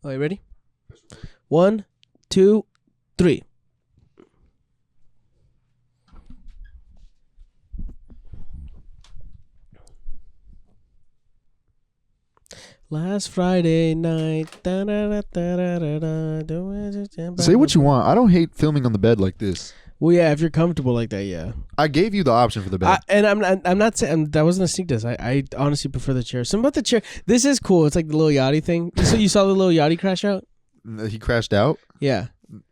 All right, ready? 1, 2, 3. Last Friday night. Say what you want. I don't hate filming on the bed like this. Well, yeah, if you're comfortable like that, yeah. I gave you the option for the bed. I'm not saying that wasn't a sneak diss. I honestly prefer the chair. Something about the chair. This is cool. It's like the Lil Yachty thing. So you saw the Lil Yachty crash out? He crashed out? Yeah.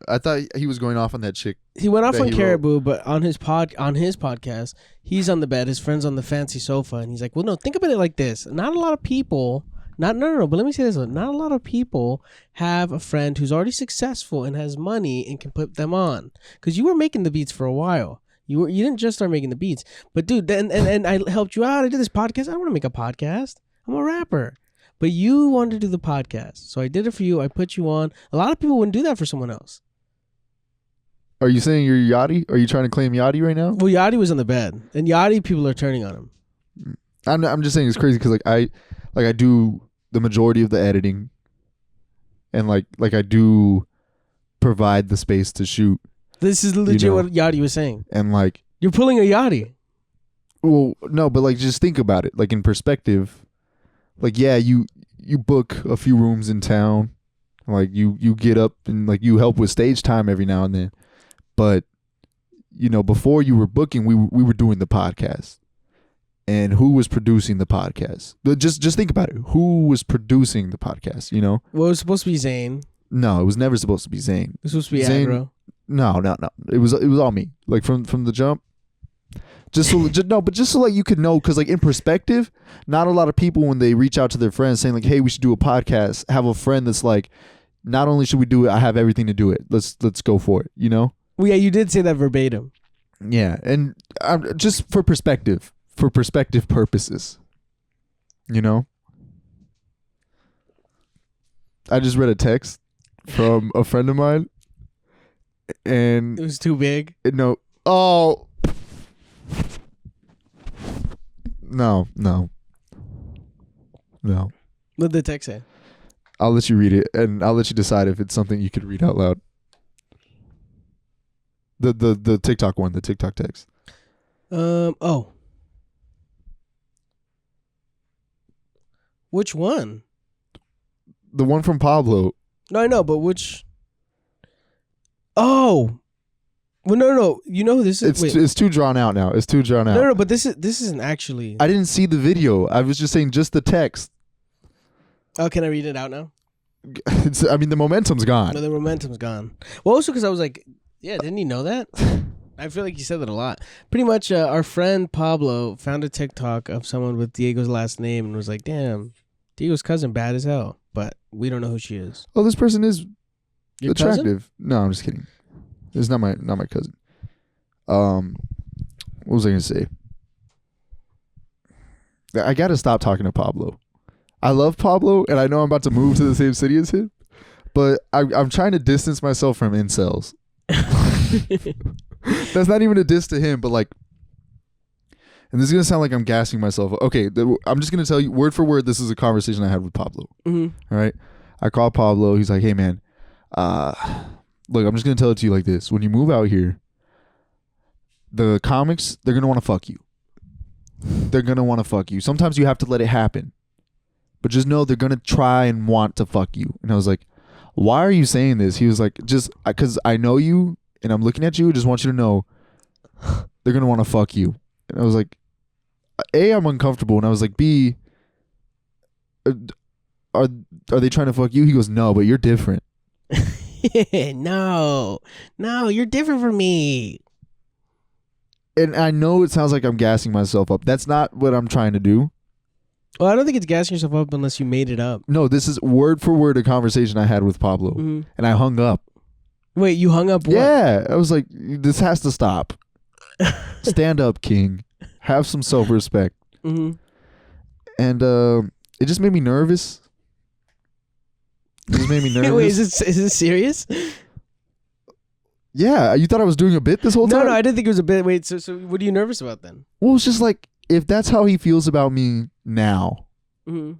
I thought he was going off on that chick. He went off on Caribou, but on his podcast, he's on the bed. His friend's on the fancy sofa, and he's like, "Well, no, think about it like this. Not a lot of people." No. But let me say this: not a lot of people have a friend who's already successful and has money and can put them on. Because you were making the beats for a while. You didn't just start making the beats, but dude, and I helped you out. I did this podcast. I don't want to make a podcast. I'm a rapper, but you wanted to do the podcast, so I did it for you. I put you on. A lot of people wouldn't do that for someone else. Are you saying you're Yachty? Are you trying to claim Yachty right now? Well, Yachty was on the bed, and Yachty people are turning on him. I'm just saying it's crazy because I do the majority of the editing, and like I do provide the space to shoot. This is legit what Yachty was saying. And like you're pulling a Yachty. Well, no, but like just think about it, like in perspective. Like yeah, you book a few rooms in town, like you get up and like you help with stage time every now and then, but you know before you were booking, we were doing the podcast. And who was producing the podcast? Just think about it. Who was producing the podcast, you know? Well, it was supposed to be Zane. No, it was never supposed to be Zane. It was supposed to be Zane, Aggro. No. It was all me. Like from the jump. Just so like you could know, because like in perspective, not a lot of people when they reach out to their friends saying like, hey, we should do a podcast, have a friend that's like, not only should we do it, I have everything to do it. Let's go for it, you know? Well, yeah, you did say that verbatim. Yeah, and just for perspective. For perspective purposes, you know. I just read a text from a friend of mine, and it was too big. No. What did the text say? I'll let you read it, and I'll let you decide if it's something you could read out loud. The TikTok one, the TikTok text. Which one? The one from Pablo. No, I know, but which? Oh, well, no. You know who this is? It's too drawn out now. It's too drawn out. No, but this isn't actually. I didn't see the video. I was just saying just the text. Oh, can I read it out now? The momentum's gone. No, the momentum's gone. Well, also because I was like, yeah, didn't he know that? I feel like you said that a lot. Pretty much, our friend Pablo found a TikTok of someone with Diego's last name and was like, damn, Diego's cousin bad as hell, but we don't know who she is. Oh, this person is your attractive. Cousin? No, I'm just kidding. It's not my cousin. What was I going to say? I got to stop talking to Pablo. I love Pablo, and I know I'm about to move to the same city as him, but I'm trying to distance myself from incels. That's not even a diss to him, but like, and this is gonna sound like I'm gassing myself. Okay, I'm just gonna tell you word for word. This is a conversation I had with Pablo. Mm-hmm. All right, I called Pablo. He's like, "Hey man, look, I'm just gonna tell it to you like this. When you move out here, the comics, they're gonna want to fuck you. They're gonna want to fuck you. Sometimes you have to let it happen, but just know they're gonna try and want to fuck you." And I was like, "Why are you saying this?" He was like, "Just because I know you." And I'm looking at you, just want you to know they're going to want to fuck you. And I was like, A, I'm uncomfortable. And I was like, B, are they trying to fuck you? He goes, no, but you're different. No, you're different from me. And I know it sounds like I'm gassing myself up. That's not what I'm trying to do. Well, I don't think it's gassing yourself up unless you made it up. No, this is word for word a conversation I had with Pablo. Mm-hmm. And I hung up. Wait, you hung up what? Yeah. I was like, this has to stop. Stand up, King. Have some self-respect. Mm-hmm. And it just made me nervous. Wait, is it serious? Yeah. You thought I was doing a bit this whole time? No, I didn't think it was a bit. Wait, so what are you nervous about then? Well, it's just like, if that's how he feels about me now, mm-hmm.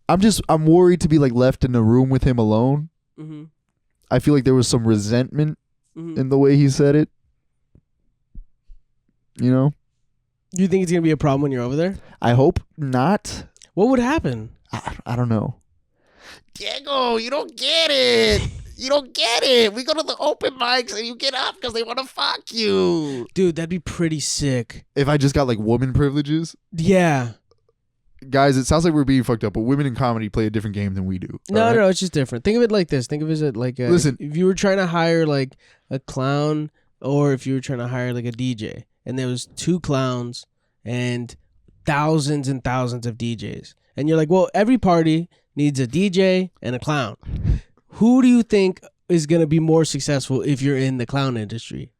I'm worried to be like left in a room with him alone. Mm-hmm. I feel like there was some resentment Mm-hmm. in the way he said it. You know? Do you think it's gonna be a problem when you're over there? I hope not. What would happen? I don't know. Diego, you don't get it. You don't get it. We go to the open mics and you get up because they want to fuck you. Dude, that'd be pretty sick. If I just got like woman privileges. Yeah. Guys, it sounds like we're being fucked up, but women in comedy play a different game than we do. No, it's just different. Think of it like this. Think of it as like Listen. if you were trying to hire like a clown or if you were trying to hire like a DJ and there was 2 clowns and thousands and thousands of DJs. And you're like, well, every party needs a DJ and a clown. Who do you think is going to be more successful if you're in the clown industry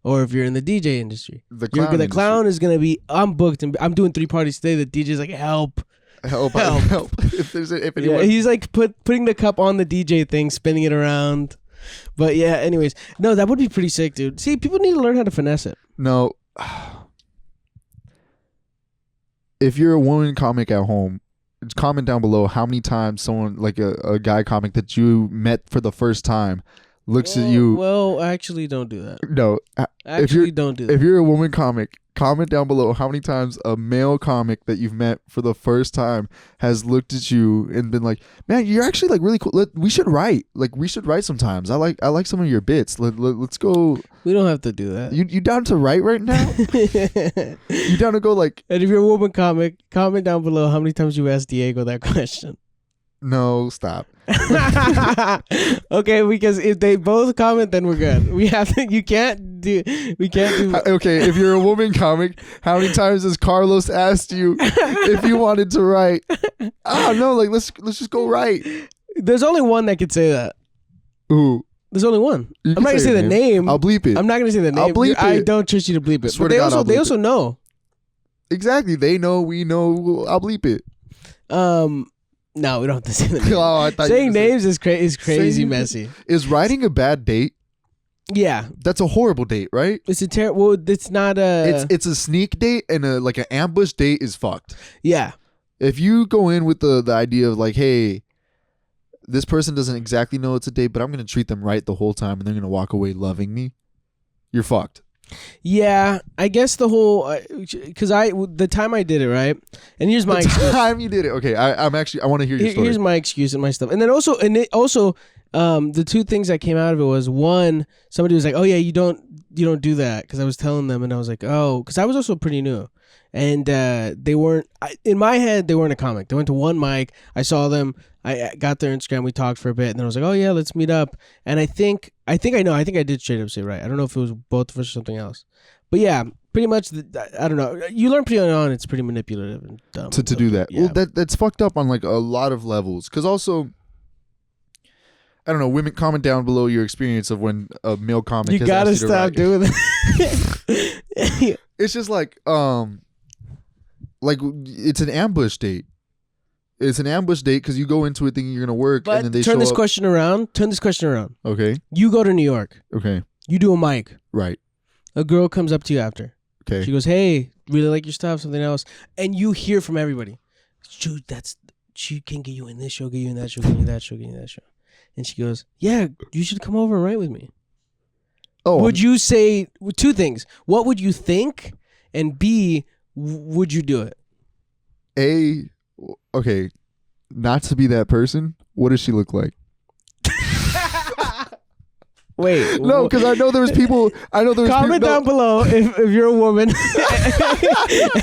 or if you're in the DJ industry? The clown is going to be, I'm booked and I'm doing 3 parties today. The DJ's like, help. Help. If anyone... Yeah, he's like putting the cup on the DJ thing, spinning it around. But yeah, anyways. No, that would be pretty sick, dude. See, people need to learn how to finesse it. No. If you're a woman comic at home, comment down below how many times someone like a guy comic that you met for the first time looks at you. Well, actually, don't do that. No, Actually, don't do that. If you're a woman comic, comment down below how many times a male comic that you've met for the first time has looked at you and been like, "Man, you're actually like really cool. We should write. Like we should write sometimes. I like some of your bits. Let's go." We don't have to do that. You down to write right now? You down to go like? And if you're a woman comic, comment down below how many times you asked Diego that question. No, stop. Okay, because if they both comment, then we're good. We have to. We can't do. Okay, if you're a woman comic, how many times has Carlos asked you if you wanted to write? Oh no, like let's just go write. There's only one that could say that. Ooh. There's only one. I'm not gonna say the name. I'll bleep it. I'm not gonna say the name. I'll bleep it. I don't trust you to bleep it. Swear But to God, they also know. Exactly. They know. We know. I'll bleep it. No, we don't have to say the name. Oh, I thought saying names is crazy messy. Is writing a bad date? Yeah, that's a horrible date, right? It's a terrible. Well, it's not a. It's a sneak date and an ambush date is fucked. Yeah. If you go in with the idea of like, hey, this person doesn't exactly know it's a date, but I'm gonna treat them right the whole time, and they're gonna walk away loving me, you're fucked. Yeah, I guess the whole because the time I did it, right, and here's my excuse. Time you did it. Okay, I want to hear your story. Here's my excuse and my stuff, and then also the 2 things that came out of it was, one, somebody was like, oh yeah, you don't do that, because I was telling them, and I was like, oh, because I was also pretty new, and they weren't in my head, they weren't a comic. They went to one mic, I saw them, I got their Instagram, we talked for a bit, and then I was like, oh yeah, let's meet up. And I think I did straight up say right. I don't know if it was both of us or something else, but yeah, pretty much. I don't know. You learn pretty on. It's pretty manipulative and dumb to do that. Yeah. Well, that's fucked up on like a lot of levels. Because also, I don't know. Women, comment down below your experience of when a male comic. You gotta stop doing that. It's just like it's an ambush date. It's an ambush date because you go into it thinking you're gonna work, but and then they turn this up. question around. Turn this question around. Okay. You go to New York. Okay. You do a mic. Right. A girl comes up to you after. Okay. She goes, "Hey, really like your stuff. Something else," and you hear from everybody, "Dude, she can get you in this show, get you in that show, get you that show, get you that show." And she goes, "Yeah, you should come over and write with me." Oh. Would you say 2 things? What would you think? And B, would you do it? A, okay, not to be that person. What does she look like? Wait, no, because I know there was people. Comment down below if you're a woman,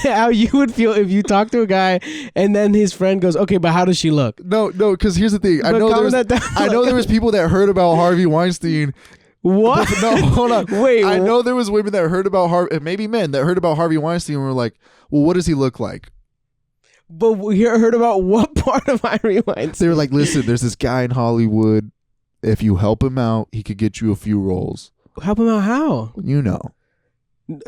how you would feel if you talk to a guy and then his friend goes, "Okay, but how does she look?" No, because here's the thing. I know there was people that heard about Harvey Weinstein. What? No, hold on. Wait, I know there was women that heard about Harvey, maybe men that heard about Harvey Weinstein and were like, "Well, what does he look like?" But we heard about what part of Harvey Weinstein? They were like, "Listen, there's this guy in Hollywood. If you help him out, he could get you a few roles." Help him out how? You know.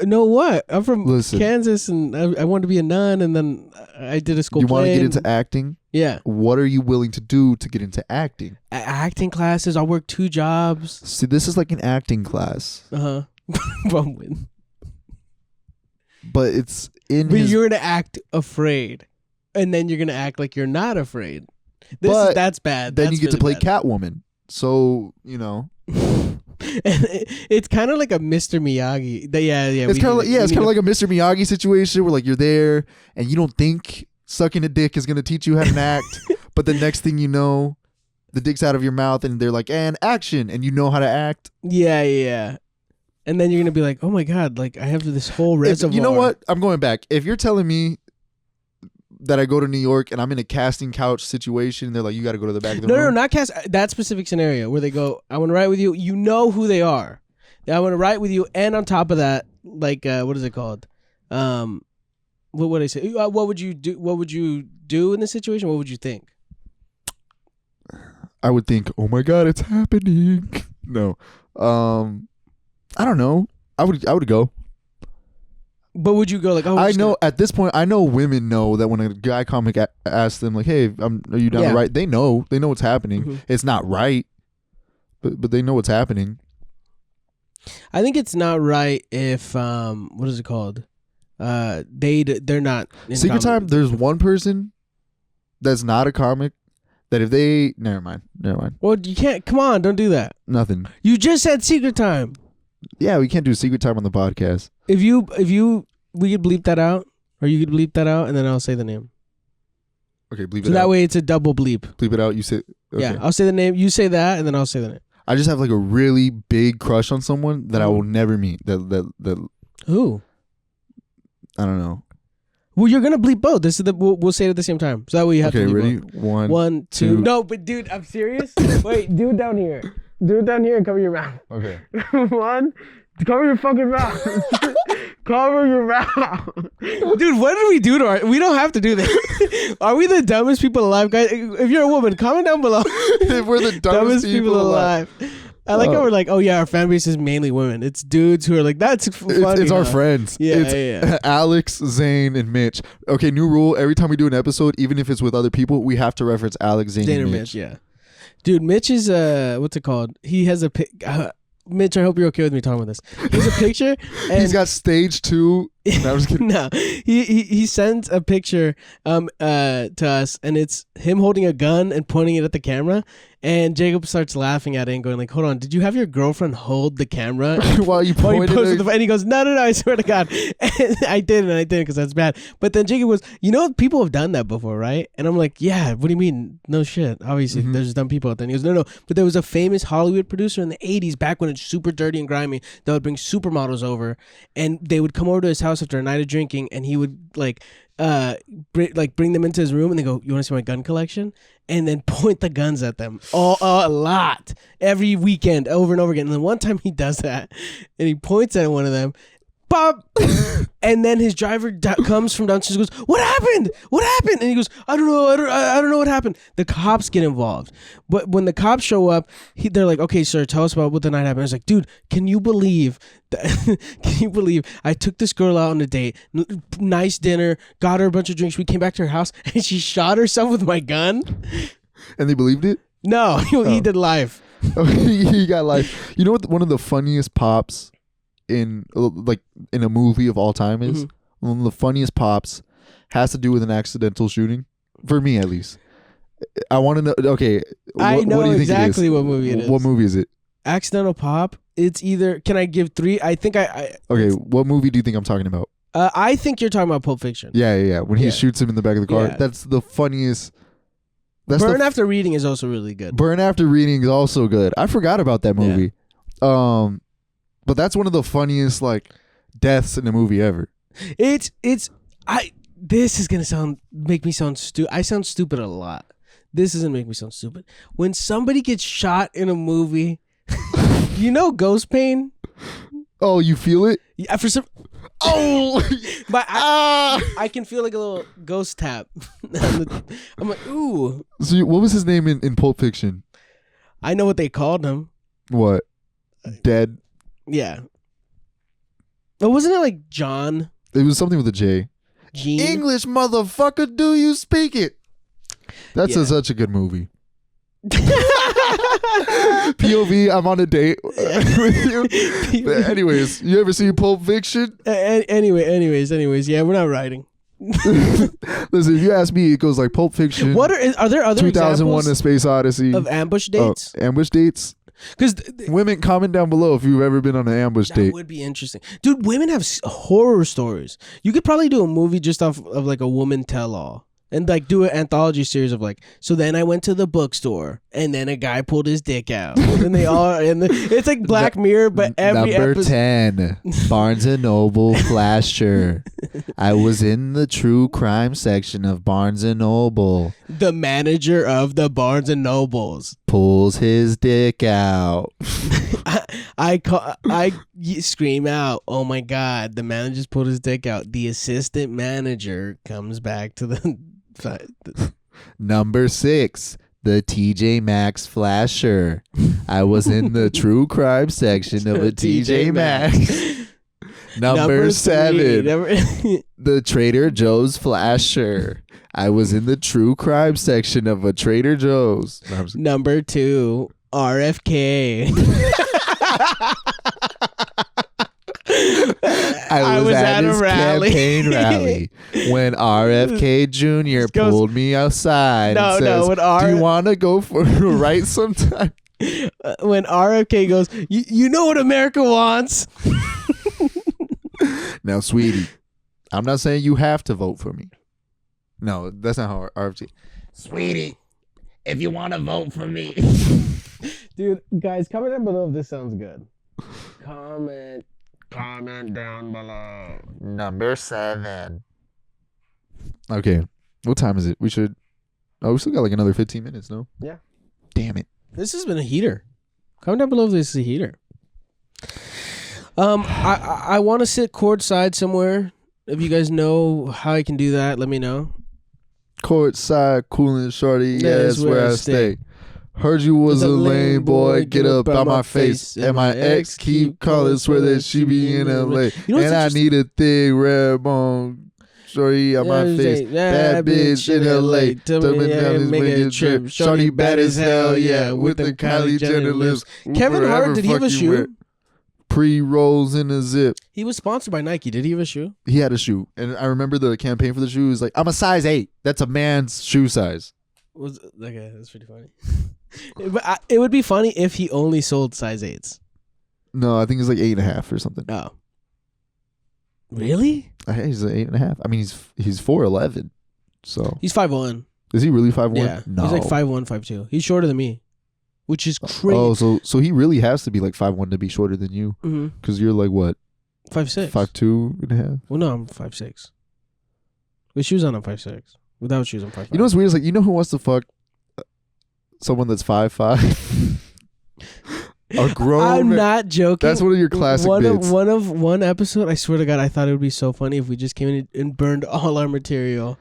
No, what? I'm from Kansas, and I wanted to be a nun, and then I did a school play. You want to get into acting? Yeah. What are you willing to do to get into acting? Acting classes. I'll work 2 jobs. See, this is like an acting class. But it's in. But you're gonna act afraid, and then you're gonna act like you're not afraid. That's bad. Then That's you get to play really bad. Catwoman. So, It's kind of like a Mr. Miyagi. Yeah. it's kind of it's kind of like a Mr. Miyagi situation where like you're there and you don't think sucking a dick is going to teach you how to act, but the next thing you know, the dick's out of your mouth and they're like, and action, and you know how to act. Yeah. And then you're going to be like, oh my God, like I have this whole reservoir. You know what? I'm going back. If you're telling me that I go to New York and I'm in a casting couch situation, they're like, you got to go to the back of the room. No, not cast. That specific sscenario where they go, I want to write with you. You know who they are. I want to write with you. And on top of that, like, what is it called? What would I say? What would you do? What would you do in this situation? What would you think? I would think, oh my God, it's happening. No. I don't know. I would go. But would you go like, oh, I know at this point, I know women know that when a guy comic asks them like, hey, are you down to write? They know what's happening. Mm-hmm. It's not right, but they know what's happening. I think it's not right if, what is it called? They're not in Secret comic. Time, there's one person that's not a comic that if they, never mind. Well, you can't, come on, don't do that. Nothing. You just said Secret Time. Yeah, we can't do Secret Time on the podcast. We could bleep that out, or you could bleep that out, and then I'll say the name. Okay, bleep it out. So that way it's a double bleep. Bleep it out. You say, okay. Yeah, I'll say the name. You say that, and then I'll say the name. I just have like a really big crush on someone that I will never meet. That Who? I don't know. Well, you're gonna bleep both. This is we'll say it at the same time. So that way you have to bleep ready? both. 1, 2. 2. No, but dude, I'm serious. Wait, do it down here. Do it down here and cover your mouth. Okay. 1. Cover your fucking mouth. Cover your mouth. Dude, what did we do to our... We don't have to do this. Are we the dumbest people alive, guys? If you're a woman, comment down below. If we're the dumbest people alive. I like how we're like, oh yeah, our fan base is mainly women. It's dudes who are like, that's funny. It's our friends. Yeah. Alex, Zane, and Mitch. Okay, new rule. Every time we do an episode, even if it's with other people, we have to reference Alex, Zane, and Mitch. Yeah. Dude, Mitch is, what's it called? He has a... Mitch, I hope you're okay with me talking about this. Here's a picture. And He's got stage 2. No, I'm just kidding. No, he sends a picture to us, and it's him holding a gun and pointing it at the camera. And Jacob starts laughing at it and going like, "Hold on, did you have your girlfriend hold the camera while you pointed it?" And he goes, "No, I swear to God, and I didn't because that's bad." But then Jacob was, people have done that before, right? And I'm like, "Yeah, what do you mean? No shit. Obviously, there's dumb people out there." And he goes, "No, but there was a famous Hollywood producer in the '80s, back when it's super dirty and grimy, that would bring supermodels over, and they would come over to his house after a night of drinking, and he would bring them into his room, and they go, 'You want to see my gun collection?' And then point the guns at them a lot every weekend over and over again. And then one time he does that, and he points at one of them, pop, and then his driver comes from downstairs and goes, "What happened? What happened?" And he goes, "I don't know. I don't know what happened." The cops get involved, but when the cops show up, they're like, "Okay, sir, tell us about what the night happened." I was like, "Dude, can you believe that? Can you believe I took this girl out on a date, nice dinner, got her a bunch of drinks. We came back to her house, and she shot herself with my gun." And they believed it? No, he did live. He got live. You know what? One of the funniest pops in a movie of all time is one of the funniest pops has to do with an accidental shooting, for me at least. I want to know. Okay, I know what do you exactly think what movie it is. What movie is it? Accidental pop. It's either. Can I give 3? I think I. Okay, what movie do you think I'm talking about? I think you're talking about Pulp Fiction. Yeah. When he shoots him in the back of the car, that's the funniest. Burn After Reading is also really good. Burn After Reading is also good. I forgot about that movie. Yeah. But that's one of the funniest deaths in a movie ever. This is gonna make me sound stupid. I sound stupid a lot. This doesn't make me sound stupid. When somebody gets shot in a movie, ghost pain. Oh, you feel it? Yeah, for some. Oh, but I can feel like a little ghost tap. I'm like, ooh. So what was his name in Pulp Fiction? I know what they called him. What? Dead. Yeah. Oh, wasn't it like John? It was something with a J. Gene? English, motherfucker, do you speak it? That's such a good movie. POV, I'm on a date with you. But anyways, you ever see Pulp Fiction? Anyways, yeah, we're not writing. Listen, if you ask me, it goes like Pulp Fiction. Are there other 2001: examples A Space Odyssey of ambush dates? ambush dates. Because Women, comment down below if you've ever been on an ambush that date. would be interesting, dude. Women have horror stories. You could probably do a movie just off of like a woman tell all. And like do an anthology series of like, so then I went to the bookstore and then a guy pulled his dick out. And they all, it's like Black Mirror, but every Number episode. 10, Barnes & Noble Flasher. I was in the true crime section of Barnes & Noble. The manager of the Barnes and Nobles Pulls his dick out. I scream out, "Oh my God, the manager's pulled his dick out." The assistant manager comes back to the Number 6, the TJ Maxx Flasher. I was in the true crime section of a TJ Maxx. Number 7, the Trader Joe's Flasher. I was in the true crime section of a Trader Joe's. Number 2, RFK. I was at his rally. campaign rally when RFK Jr. pulled me outside and says, "Do you want to go for a ride sometime?" When RFK goes, you know what America wants? Now, sweetie, I'm not saying you have to vote for me. No, that's not how RFK. Sweetie, if you want to vote for me. Dude, guys, comment down below if this sounds good. Comment down below. Number 7. Okay, what time is it? We still got like another 15 minutes, no? Yeah. Damn it. This has been a heater. Comment down below if this is a heater. I want to sit courtside somewhere. If you guys know how I can do that, let me know. Courtside, coolin' shorty, yeah, that's where I stay. Heard you was a lame boy, get up out my face. And my ex keep calling, swear that she be in LA. And I need a thick red bone, shorty out my face. Bad bitch in LA, tell me that make a trip. Shorty bad as hell, yeah, with the Kylie Jenner lips. Kevin Hart, did he have a shoe? Pre-rolls in a zip. He was sponsored by Nike. Did he have a shoe? He had a shoe. And I remember the campaign for the shoe was like, I'm a size 8. That's a man's shoe size. Okay, that's pretty funny. But it would be funny if he only sold size 8s. No, I think it's like 8.5 or something. Oh. Really? He's an 8.5. I mean, he's 4'11". So he's 5'1". Is he really 5'1"? Yeah. No. He's like 5'1", 5'2". He's shorter than me, which is crazy. Oh, so he really has to be like 5'1" to be shorter than you. Because you're like what? 5'6". 5'2.5". Well, no, I'm 5'6". With shoes on, I'm 5'6". Without shoes, I'm 5'5". You know what's weird? Is like, you know who wants to fuck someone that's 5'5"? A grown I'm man. not joking. That's one of your classic bits. One episode, I swear to God, I thought it would be so funny if we just came in and burned all our material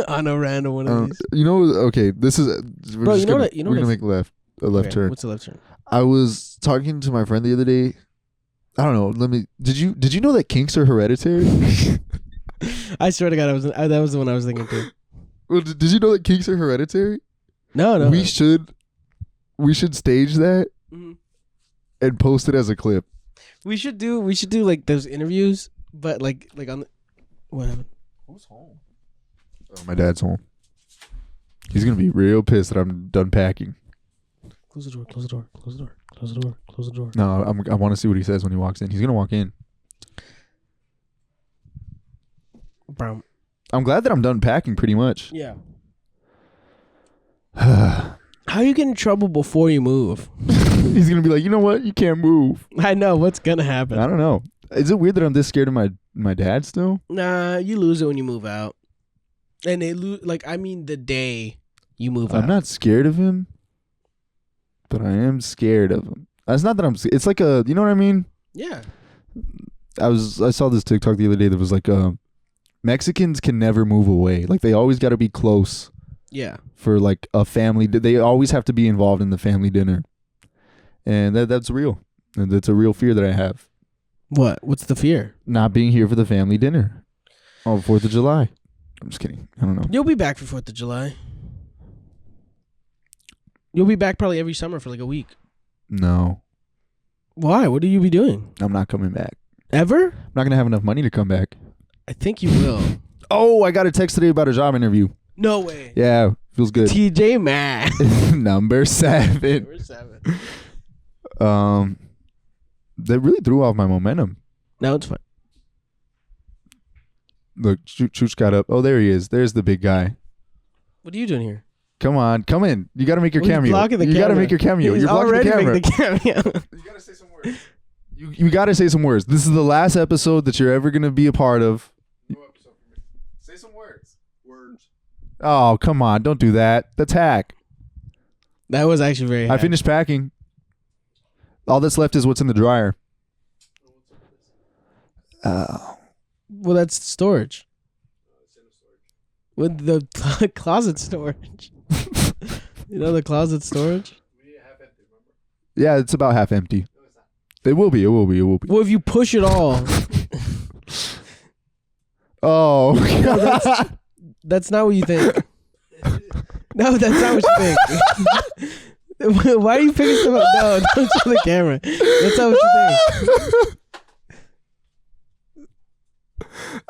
on a random one of these. You know, okay, this is... Bro, we're going to make a left turn. What's the left turn? I was talking to my friend the other day. I don't know. Did you know that kinks are hereditary? I swear to God, that was the one I was thinking too. Well, did you know that kinks are hereditary? No. We should stage that and post it as a clip. We should do like those interviews, but like on the what happened? Who's home? Oh, my dad's home. He's gonna be real pissed that I'm done packing. Close the door. Close the door. Close the door. Close the door. Close the door. No, I want to see what he says when he walks in. He's gonna walk in. Bro. I'm glad that I'm done packing pretty much. Yeah. How you get in trouble before you move? He's gonna be like, you know what? You can't move. I know what's gonna happen. I don't know. Is it weird that I'm this scared of my dad still? Nah, you lose it when you move out, and the day you move out. I'm not scared of him, but I am scared of him. It's not that I'm. It's like a. You know what I mean? Yeah. I saw this TikTok the other day that was like, Mexicans can never move away. Like they always got to be close. Yeah. For like a family, they always have to be involved in the family dinner, and that's real. And that's a real fear that I have. What? What's the fear? Not being here for the family dinner on 4th of July. I'm just kidding. I don't know. You'll be back for 4th of July. You'll be back probably every summer for like a week. No. Why? What will you be doing? I'm not coming back. Ever? I'm not gonna have enough money to come back. I think you will. Oh, I got a text today about a job interview. No way. Yeah, feels good. TJ man. Number 7. Number 7. That really threw off my momentum. Now it's fine. Look, Chooch got up. Oh, there he is. There's the big guy. What are you doing here? Come on, come in. You got to make your cameo. Blocking the You got to camera. make your cameo. He's You're blocking already the camera. making the cameo. You got to say some words. You got to say some words. This is the last episode that you're ever going to be a part of. Say some words. Oh, come on. Don't do that. That's hack. That was actually very I finished packing. All that's left is what's in the dryer. Well, that's storage. With the closet storage. You know the closet storage? Yeah, it's about half empty. It will be. Well, if you push it all. Oh. No, that's not what you think. No, that's not what you think. Why are you picking stuff up? No, don't show the camera. That's not what you think.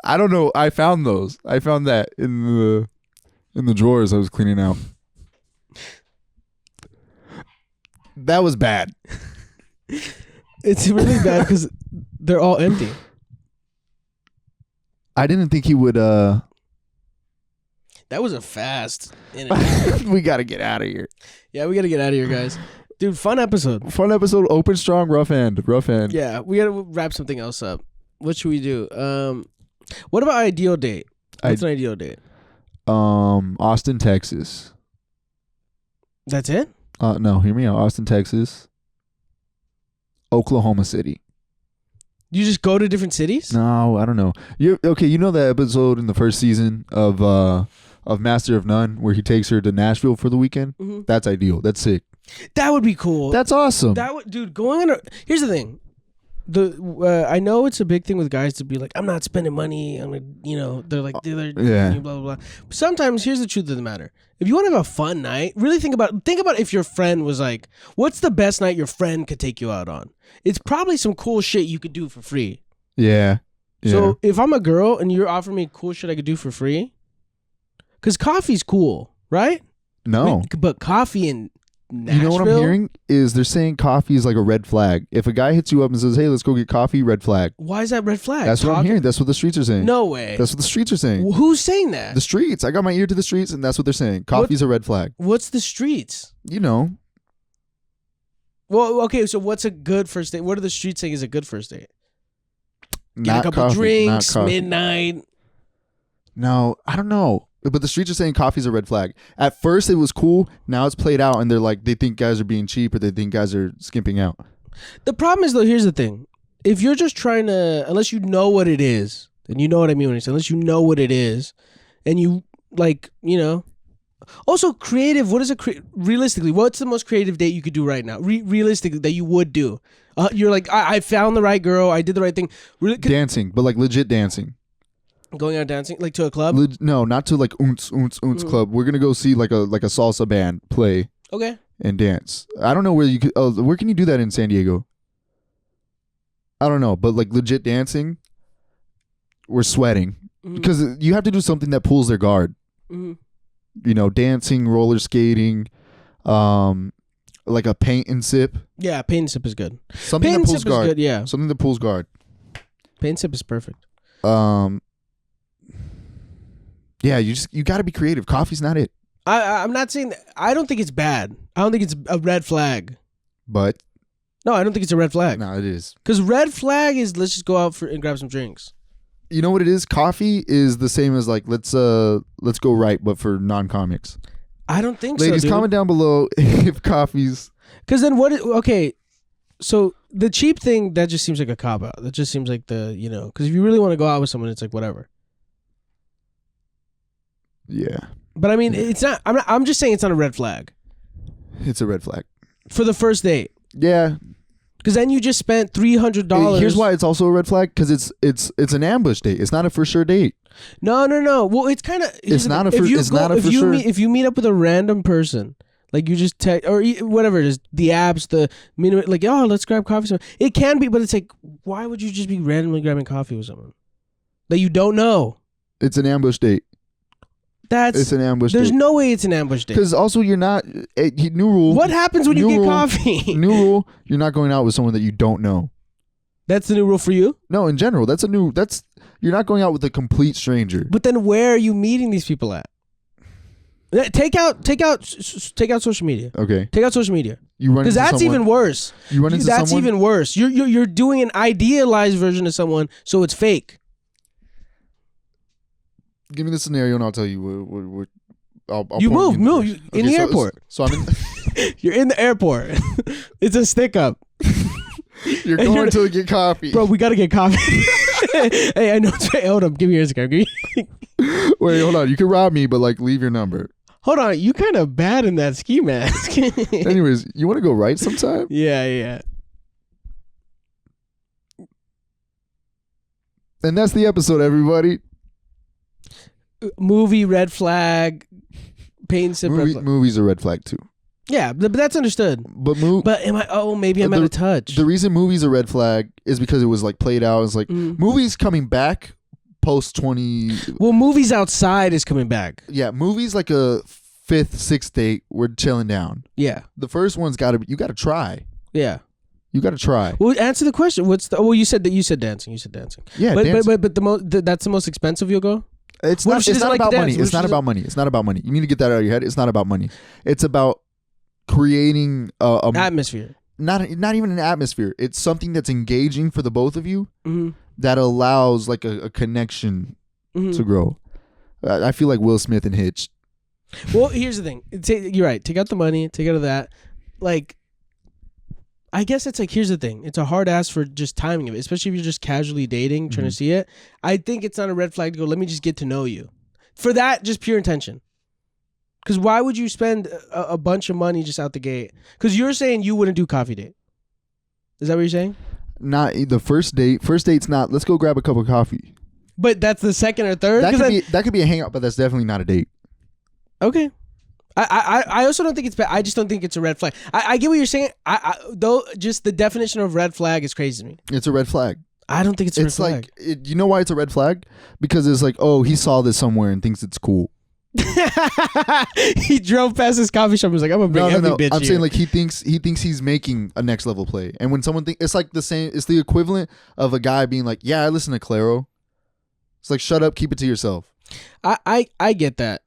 I don't know. I found those. I found that in the drawers I was cleaning out. That was bad. It's really bad because they're all empty. I didn't think he would. That was a fast. We got to get out of here. Yeah, we got to get out of here, guys. Dude, fun episode. Fun episode. Open strong, rough end. Rough end. Yeah, we got to wrap something else up. What should we do? What about ideal date? What's an ideal date? Austin, Texas. That's it? No, hear me out. Austin, Texas. Oklahoma City. You just go to different cities? No, I don't know. You know that episode in the first season of Master of None where he takes her to Nashville for the weekend? Mm-hmm. That's ideal. That's sick. That would be cool. That's awesome. Dude, going on here's the thing. I know it's a big thing with guys to be like, I'm not spending money. I'm like, they're like, yeah, blah, blah, blah. Sometimes here's the truth of the matter. If you want to have a fun night, really think about if your friend was like, what's the best night your friend could take you out on? It's probably some cool shit you could do for free. Yeah. So if I'm a girl and you're offering me cool shit I could do for free, because coffee's cool, right? No. But coffee in Nashville? You know what I'm hearing is they're saying coffee is like a red flag. If a guy hits you up and says, hey, let's go get coffee, red flag. Why is that red flag? That's what I'm hearing. That's what the streets are saying. No way. That's what the streets are saying. Who's saying that? The streets. I got my ear to the streets, and that's what they're saying. Coffee's a red flag. What's the streets? You know. Well, okay, so what's a good first date? What are the streets saying is a good first date? Get Not a couple coffee, drinks, not coffee. midnight. No, I don't know. But the streets are saying coffee's a red flag. At first it was cool. Now it's played out and they're like, they think guys are being cheap or they think guys are skimping out. The problem is, though, here's the thing. If you're just trying to, unless you know what it is, and you know what I mean when I say, unless you know what it is, and you, also creative, what is realistically, what's the most creative date you could do right now? Realistically, that you would do? You're like, I found the right girl, I did the right thing. Dancing, but like legit dancing. Going out dancing, like to a club? No, not to like oons club. We're gonna go see like a salsa band play. Okay. And dance. I don't know where you could. Where can you do that in San Diego? I don't know, but like legit dancing, we're sweating because you have to do something that pulls their guard. Mm-hmm. Dancing, roller skating, like a paint and sip. Yeah, paint and sip is good. Something paint that pulls guard. Is good, yeah. Something that pulls guard. Paint and sip is perfect. Yeah, you got to be creative. Coffee's not it. I'm not saying that. I don't think it's bad. I don't think it's a red flag. But no, I don't think it's a red flag. No, it is. Because red flag is let's just go out and grab some drinks. You know what it is? Coffee is the same as like let's go right, but for non-comics. I don't think Ladies, so. Ladies, comment down below if coffee's. Because then okay, so the cheap thing that just seems like a cop out. That just seems like because if you really want to go out with someone, it's like whatever. Yeah. But I mean, it's not. I'm just saying it's not a red flag. It's a red flag for the first date. Yeah. Because then you just spent $300. Here's why it's also a red flag. Because it's an ambush date. It's not a for sure date. No. Well, it's kind of. It's not a for sure. If you meet up with a random person, like you just text or whatever it is, the apps, like let's grab coffee. It can be, but it's like, why would you just be randomly grabbing coffee with someone that you don't know? It's an ambush date. It's an ambush There's date. no way it's an ambush date. Because also you're not new rule. What happens when you get coffee? New rule. You're not going out with someone that you don't know. That's the new rule for you? No, in general, you're not going out with a complete stranger. But then where are you meeting these people at? Take out social media. Okay. Take out social media. You run because that's even worse. You run into that's someone? even worse. You're doing an idealized version of someone, so it's fake. Give me the scenario and I'll tell you. I'll you point move you in the airport. So I'm in. You're in the airport. It's a stick up. You're going to get coffee, bro. We gotta get coffee. Hey, I know. Hold up. Give me your Instagram. Wait, hold on. You can rob me, but like leave your number. Hold on. You kind of bad in that ski mask. Anyways, you want to go right sometime? Yeah. And that's the episode, everybody. Movie red flag. Pain sip red flag. Movies are red flag too. Yeah, but that's understood. But am I? Oh, maybe I'm out of touch. The reason movies are red flag is because it was like played out. It's like movies coming back post 20. Well, movies outside is coming back. Yeah, movies like a 5th, 6th date. We're chilling down. Yeah, the first one's you got to try. Yeah, you got to try. Well, answer the question. You said dancing. You said dancing. Yeah, but that's the most expensive you'll go. It's not about money. It's not about money. It's not about money. You need to get that out of your head. It's not about money. It's about creating a atmosphere. Not even an atmosphere. It's something that's engaging for the both of you that allows like a connection to grow. I feel like Will Smith and Hitch. Well, here's the thing. You're right. Take out the money. Take out of that. Like, I guess it's like, here's the thing. It's a hard ask for just timing of it, especially if you're just casually dating, trying to see it. I think it's not a red flag to go, let me just get to know you. For that, just pure intention. Because why would you spend a bunch of money just out the gate? Because you're saying you wouldn't do coffee date. Is that what you're saying? Not the first date. First date's not, let's go grab a cup of coffee. But that's the second or third? That could be a hangout, but that's definitely not a date. Okay. I also don't think it's bad. I just don't think it's a red flag. I get what you're saying. Though just the definition of red flag is crazy to me. It's a red flag. I don't think it's a red flag. You know why it's a red flag? Because it's like, oh, he saw this somewhere and thinks it's cool. He drove past his coffee shop and was like, I'm gonna bring every bitch I'm here. saying like he thinks he's making a next level play. And when someone thinks, it's like the same, it's the equivalent of a guy being like, yeah, I listen to Claro. It's like, shut up, keep it to yourself. I get that.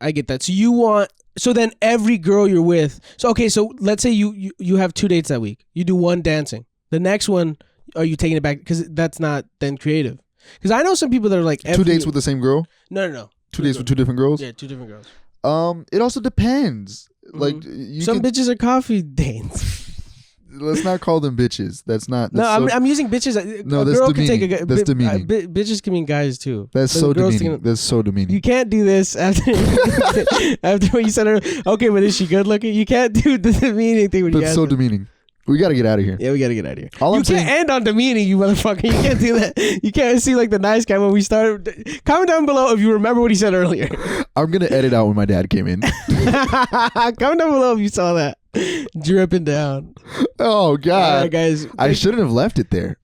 So then every girl you're with, so let's say you have 2 dates that week. You do one dancing. The next one, are you taking it back? Because that's not then creative. Because I know some people that are like 2 dates with the same girl? No. 2 dates with 2 different girls? Yeah, 2 different girls. It also depends. Like some bitches are coffee dates. Let's not call them bitches. That's not. I'm using bitches. No, that's girl demeaning. Can take that's demeaning. Bitches can mean guys too. That's so demeaning. That's so demeaning. You can't do this after what you said. Okay, but is she good looking? You can't do the demeaning thing. That's so demeaning. We got to get out of here. Yeah, we got to get out of here. You can't end on demeaning, you motherfucker. You can't do that. You can't see like the nice guy when we started. Comment down below if you remember what he said earlier. I'm going to edit out when my dad came in. Comment down below if you saw that. Dripping down. Oh, God. All right, guys. I shouldn't have left it there.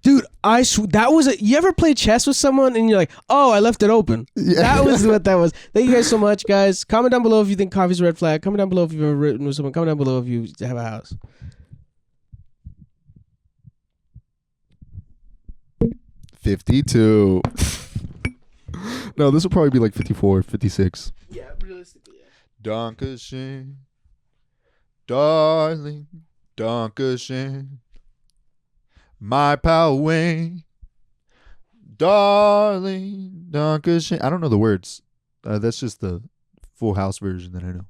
Dude, that was you ever play chess with someone and you're like, oh, I left it open. Yeah. That was what that was. Thank you guys so much, guys. Comment down below if you think coffee's a red flag. Comment down below if you've ever written with someone. Comment down below if you have a house. 52. No, this will probably be like 54, 56. Yeah, realistically, yeah. Dankeschön. Darling, Dankeschön. My pal Wayne. Darling, Dankeschön. I don't know the words. That's just the Full House version that I know.